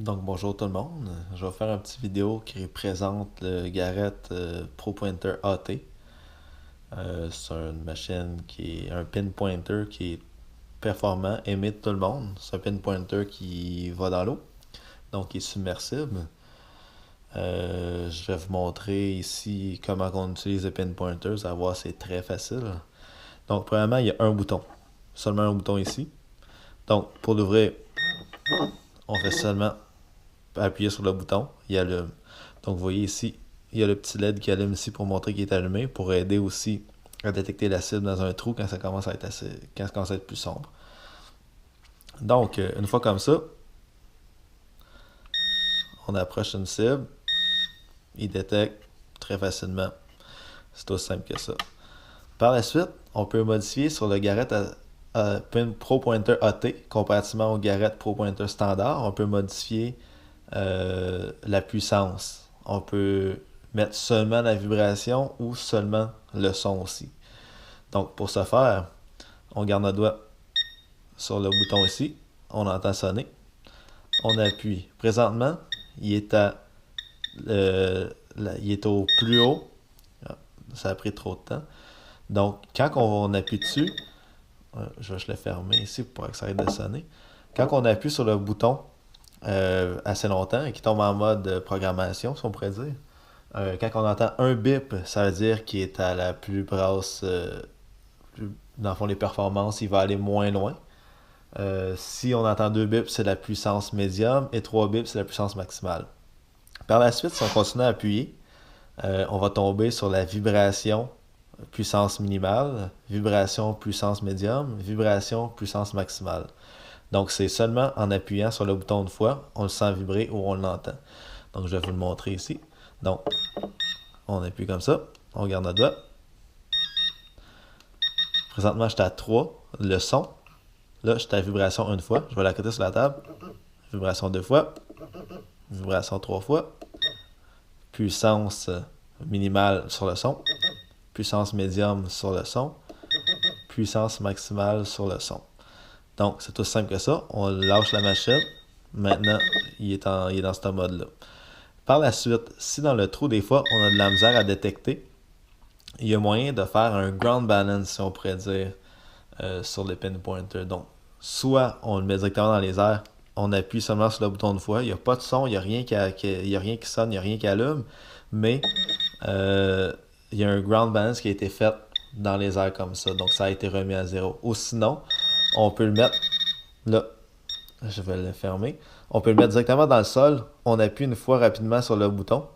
Donc bonjour tout le monde, je vais faire une petite vidéo qui représente le Garrett Pro Pointer AT. C'est une machine qui est un pin pointer qui est performant, aimé de tout le monde. C'est un pin pointer qui va dans l'eau, donc qui est submersible. Je vais vous montrer ici comment on utilise le pin pointer, vous allez voir c'est très facile. Donc premièrement il y a un bouton, seulement un bouton ici. Donc pour l'ouvrir, on fait seulement appuyer sur le bouton, il allume. Donc vous voyez ici, il y a le petit LED qui allume ici pour montrer qu'il est allumé, pour aider aussi à détecter la cible dans un trou quand ça commence à être plus sombre. Donc une fois comme ça, on approche une cible, il détecte très facilement. C'est aussi simple que ça. Par la suite, on peut modifier sur le Garrett Pro Pointer AT, comparativement au Garrett Pro Pointer standard, on peut modifier la puissance. On peut mettre seulement la vibration ou seulement le son aussi. Donc pour ce faire, on garde notre doigt sur le bouton ici, on entend sonner, on appuie. Présentement, il est au plus haut. Ça a pris trop de temps. Donc quand on appuie dessus, je vais le fermer ici pour que ça arrête de sonner. Quand on appuie sur le bouton assez longtemps et qui tombe en mode programmation, si on pourrait dire, quand on entend un bip, ça veut dire qu'il est à la plus basse, dans le fond, les performances, il va aller moins loin. Si on entend deux bips, c'est la puissance médium et trois bips, c'est la puissance maximale. Par la suite, si on continue à appuyer, on va tomber sur la vibration puissance minimale, vibration puissance médium, vibration puissance maximale. Donc c'est seulement en appuyant sur le bouton une fois, on le sent vibrer ou on l'entend. Donc je vais vous le montrer ici. Donc on appuie comme ça, on garde notre doigt. Présentement j'étais à 3, le son. Là j'étais à vibration une fois, je vais la coter sur la table. Vibration deux fois, vibration trois fois, puissance minimale sur le son, puissance médium sur le son, puissance maximale sur le son. Donc c'est tout simple que ça, on lâche la machine, maintenant il est dans ce mode-là. Par la suite, si dans le trou des fois on a de la misère à détecter, il y a moyen de faire un ground balance, si on pourrait dire, sur le pin pointer. Donc, soit on le met directement dans les airs, on appuie seulement sur le bouton une fois, il n'y a pas de son, il n'y a rien qui sonne, il n'y a rien qui allume, mais il y a un ground balance qui a été fait dans les airs comme ça, donc ça a été remis à zéro. Ou sinon, on peut le mettre là, je vais le fermer, on peut le mettre directement dans le sol, on appuie une fois rapidement sur le bouton,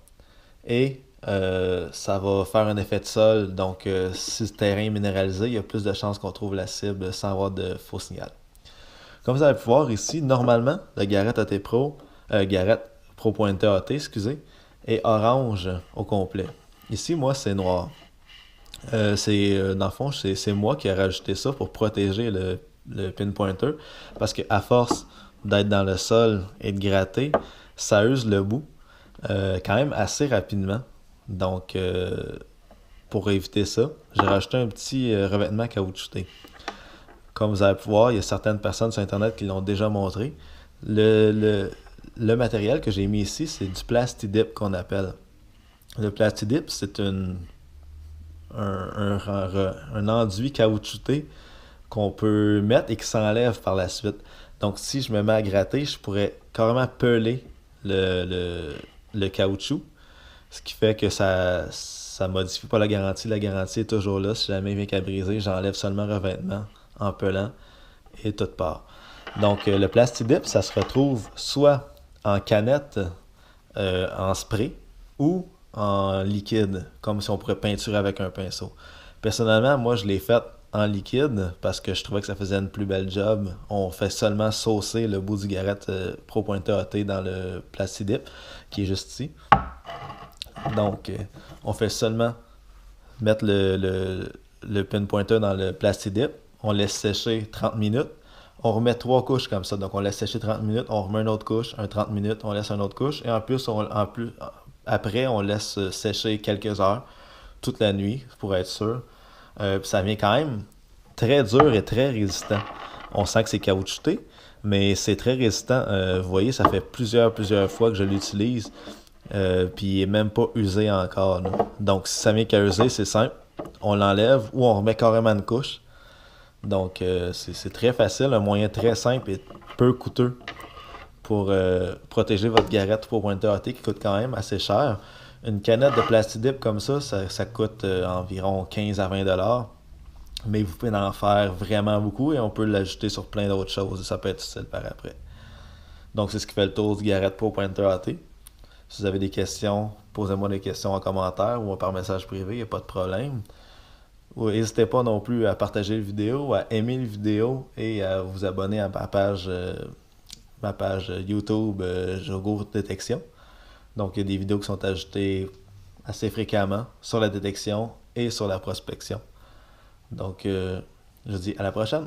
et ça va faire un effet de sol. Donc, si le terrain est minéralisé, il y a plus de chances qu'on trouve la cible sans avoir de faux signal. Comme vous allez pu voir ici, normalement, le Garrett AT Pro, Garrett Pro Pointer AT, excusez, est orange au complet. Ici, moi, c'est noir. Dans le fond, c'est moi qui ai rajouté ça pour protéger le pin pointer. Parce qu'à force d'être dans le sol et de gratter, ça use le bout quand même assez rapidement. Donc, pour éviter ça, j'ai rajouté un petit revêtement caoutchouté. Comme vous allez pouvoir, il y a certaines personnes sur Internet qui l'ont déjà montré. Le, le, le matériel que j'ai mis ici, c'est du Plastidip qu'on appelle. Le Plastidip, c'est un enduit caoutchouté qu'on peut mettre et qui s'enlève par la suite. Donc, si je me mets à gratter, je pourrais carrément peler le caoutchouc. Ce qui fait que ça modifie pas la garantie. La garantie est toujours là. Si jamais il vient qu'à briser, j'enlève seulement le revêtement en pelant et tout part. Donc le Plastidip, ça se retrouve soit en canette, en spray, ou en liquide, comme si on pourrait peinturer avec un pinceau. Personnellement, moi je l'ai fait en liquide parce que je trouvais que ça faisait une plus belle job. On fait seulement saucer le bout du Garrett Pro Pointer AT dans le Plastidip, qui est juste ici. Donc, on fait seulement mettre le pin pointer dans le Plastidip. On laisse sécher 30 minutes. On remet trois couches comme ça. Donc, on laisse sécher 30 minutes. On remet une autre couche, 30 minutes. On laisse une autre couche. Et en plus, après, on laisse sécher quelques heures, toute la nuit, pour être sûr. Puis ça vient quand même très dur et très résistant. On sent que c'est caoutchouté, Mais c'est très résistant. Vous voyez, ça fait plusieurs fois que je l'utilise. Puis il n'est même pas usé encore, là. Donc si ça vient qu'à user, c'est simple. On l'enlève ou on remet carrément une couche. Donc c'est très facile, un moyen très simple et peu coûteux pour protéger votre garrette 3 pointeurs AT qui coûte quand même assez cher. Une canette de Plastidip comme ça coûte environ 15 à 20 $. Mais vous pouvez en faire vraiment beaucoup et on peut l'ajouter sur plein d'autres choses et ça peut être utile par après. Donc c'est ce qui fait le tour du garrette Pro Pointer AT. Si vous avez des questions, posez-moi des questions en commentaire ou par message privé, il n'y a pas de problème. N'hésitez pas non plus à partager la vidéo, à aimer la vidéo et à vous abonner à ma page YouTube Jogo Détection. Donc il y a des vidéos qui sont ajoutées assez fréquemment sur la détection et sur la prospection. Donc je vous dis à la prochaine.